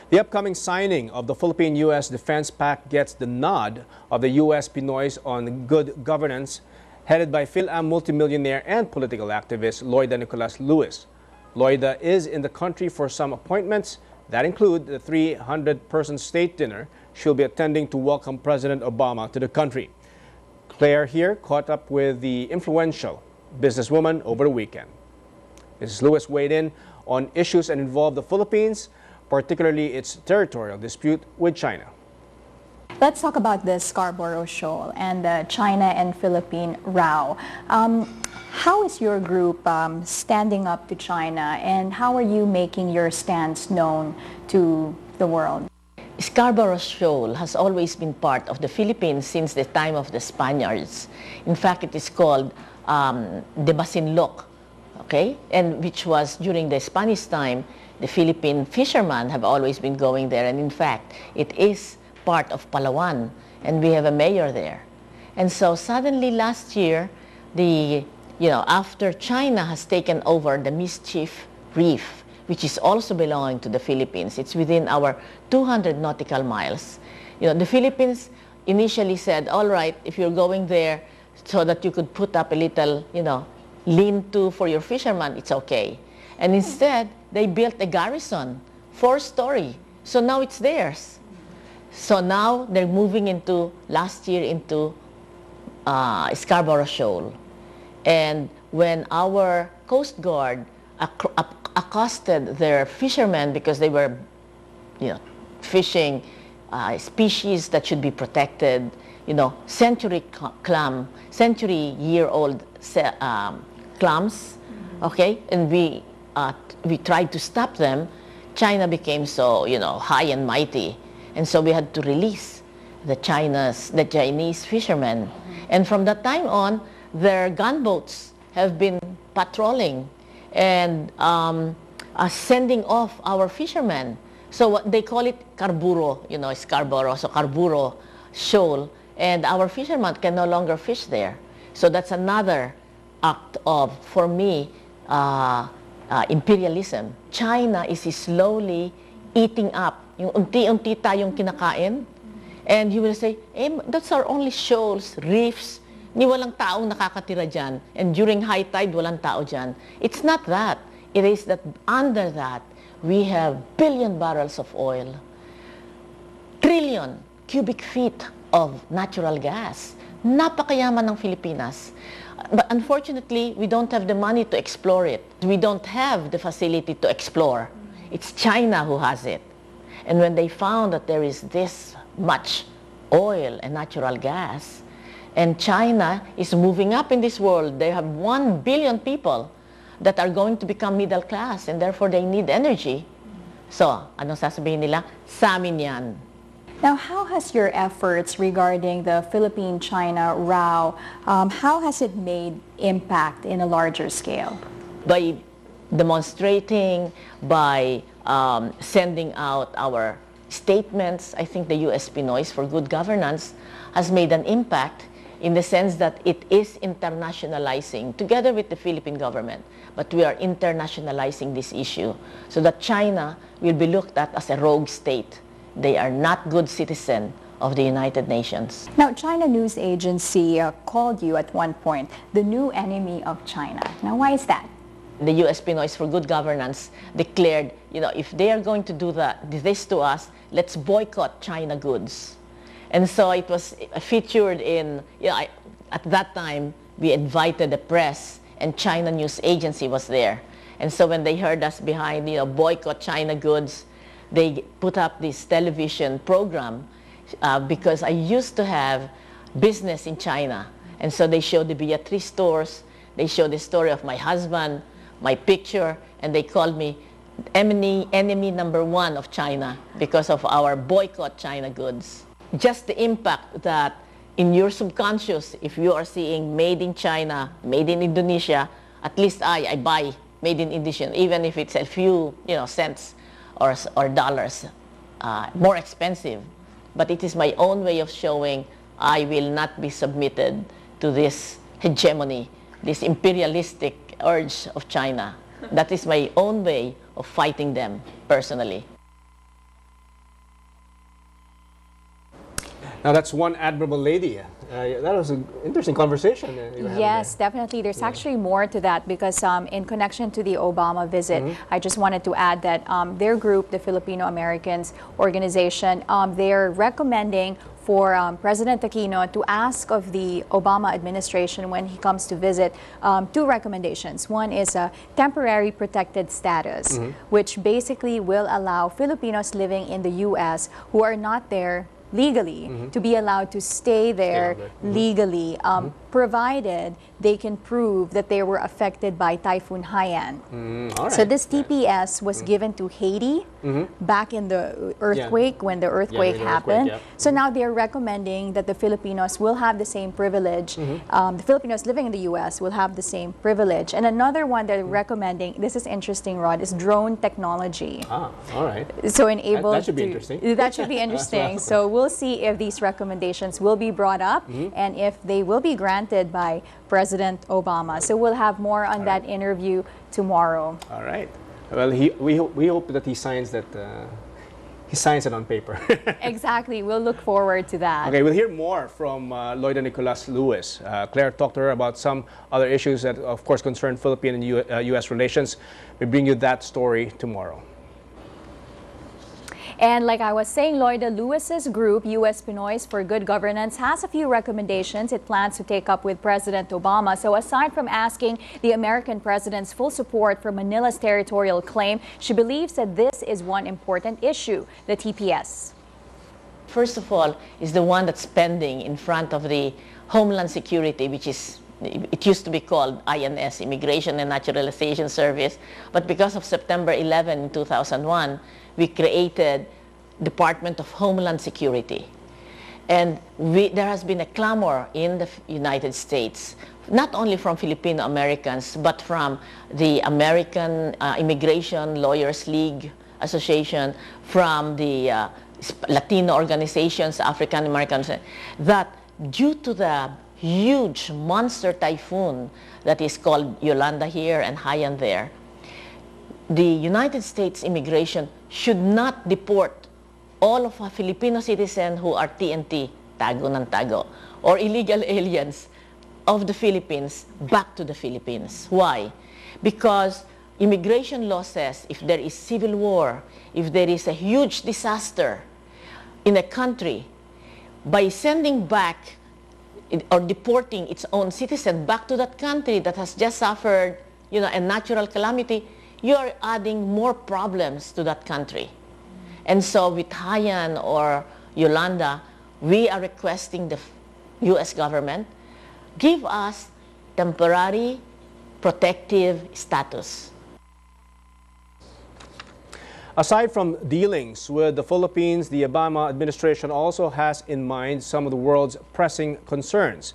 The upcoming signing of the Philippine-U.S. Defense Pact gets the nod of the U.S. Pinoys on good governance, headed by Phil-Am multimillionaire and political activist Loida Nicolas Lewis. Loida is in the country for some appointments that include the 300-person state dinner she'll be attending to welcome President Obama to the country. Claire here caught up with the influential businesswoman over the weekend. Mrs. Lewis weighed in on issues that involve the Philippines, particularly its territorial dispute with China. Let's talk about the Scarborough Shoal and the China and Philippine row. How is your group standing up to China, and how are you making your stance known to the world? Scarborough Shoal has always been part of the Philippines since the time of the Spaniards. In fact, it is called the Masinloc, okay? And which was during the Spanish time. The Philippine fishermen have always been going there, and in fact, it is part of Palawan, and we have a mayor there. And so suddenly last year, after China has taken over the Mischief Reef, which is also belonging to the Philippines, it's within our 200 nautical miles. The Philippines initially said, all right, if you're going there so that you could put up a little, lean-to for your fishermen, it's okay. And instead, they built a garrison, 4-story. So now it's theirs. So now they're moving last year into Scarborough Shoal. And when our Coast Guard accosted their fishermen because they were, fishing species that should be protected, century-year-old clams, okay? And we tried to stop them. China became so, high and mighty. And so we had to release the Chinese fishermen. And from that time on, their gunboats have been patrolling and sending off our fishermen. So they call it Carburo, Scarborough, so Carburo Shoal. And our fishermen can no longer fish there. So that's another act of, for me, imperialism. China is slowly eating up. Yung unti-unti tayong kinakain. And you will say, that's our only shoals, reefs. Ni walang taong nakakatira dyan. And during high tide, walang tao dyan. It's not that. It is that under that, we have billion barrels of oil, trillion cubic feet of natural gas. Napakayaman ng Filipinas. But unfortunately, we don't have the money to explore it. We don't have the facility to explore. It's China who has it. And when they found that there is this much oil and natural gas, and China is moving up in this world, they have 1 billion people that are going to become middle class, and therefore they need energy. So, anong sasabihin nila? Sa amin yan. Now, how has your efforts regarding the Philippine-China row, how has it made impact in a larger scale? By demonstrating, by sending out our statements, I think the U.S. Pinoys for Good Governance has made an impact in the sense that it is internationalizing, together with the Philippine government, but we are internationalizing this issue so that China will be looked at as a rogue state. They are not good citizens of the United Nations. Now, China News Agency called you at one point the new enemy of China. Now, why is that? The U.S. Pinoys for Good Governance declared, if they are going to do this to us, let's boycott China goods. And so it was featured in, at that time, we invited the press, and China News Agency was there. And so when they heard us behind, boycott China goods, they put up this television program because I used to have business in China. And so they showed the Beatrice stores, they showed the story of my husband, my picture, and they called me enemy number 1 of China because of our boycott China goods. Just the impact that in your subconscious, if you are seeing made in China, made in Indonesia, at least I buy made in Indonesia, even if it's a few cents or dollars more expensive. But it is my own way of showing I will not be submitted to this hegemony, this imperialistic urge of China. That is my own way of fighting them personally. Now that's one admirable lady. That was an interesting conversation you were having Yes, there. definitely. There's actually more to that because in connection to the Obama visit, I just wanted to add that their group, the Filipino Americans organization, they're recommending for President Aquino to ask of the Obama administration when he comes to visit two recommendations. One is a temporary protected status, which basically will allow Filipinos living in the U.S. who are not there legally to be allowed to stay there legally, provided they can prove that they were affected by Typhoon Haiyan. So this TPS was given to Haiti back in the earthquake, when the earthquake happened. So now they're recommending that the Filipinos will have the same privilege. The Filipinos living in the U.S. will have the same privilege. And another one they're recommending, this is interesting, Rod, is drone technology. Ah, all right. So enable that should be interesting. That should be interesting. So we'll see if these recommendations will be brought up and if they will be granted by President Obama. So we'll have more on that interview tomorrow. All right. Well, we hope that he signs that. He signs it on paper. Exactly. We'll look forward to that. Okay, we'll hear more from Loida Nicolas Lewis. Claire talked to her about some other issues that, of course, concern Philippine and U.S. relations. We bring you that story tomorrow. And like I was saying, Loida Lewis's group, U.S. Pinoys for Good Governance, has a few recommendations it plans to take up with President Obama. So aside from asking the American president's full support for Manila's territorial claim, she believes that this is one important issue, the TPS. First of all, is the one that's pending in front of the Homeland Security, which is, it used to be called INS, Immigration and Naturalization Service. But because of September 11, 2001, we created Department of Homeland Security. And there has been a clamor in the United States, not only from Filipino Americans, but from the American Immigration Lawyers League Association, from the Latino organizations, African Americans, that due to the huge monster typhoon that is called Yolanda here and Haiyan there, the United States immigration should not deport all of our Filipino citizens who are TNT, tago ng tago, or illegal aliens of the Philippines back to the Philippines. Why? Because immigration law says if there is civil war, if there is a huge disaster in a country, by sending back or deporting its own citizen back to that country that has just suffered, you know, a natural calamity, you are adding more problems to that country. And so with Haiyan or Yolanda, we are requesting the U.S. government give us temporary protective status. Aside from dealings with the Philippines, the Obama administration also has in mind some of the world's pressing concerns.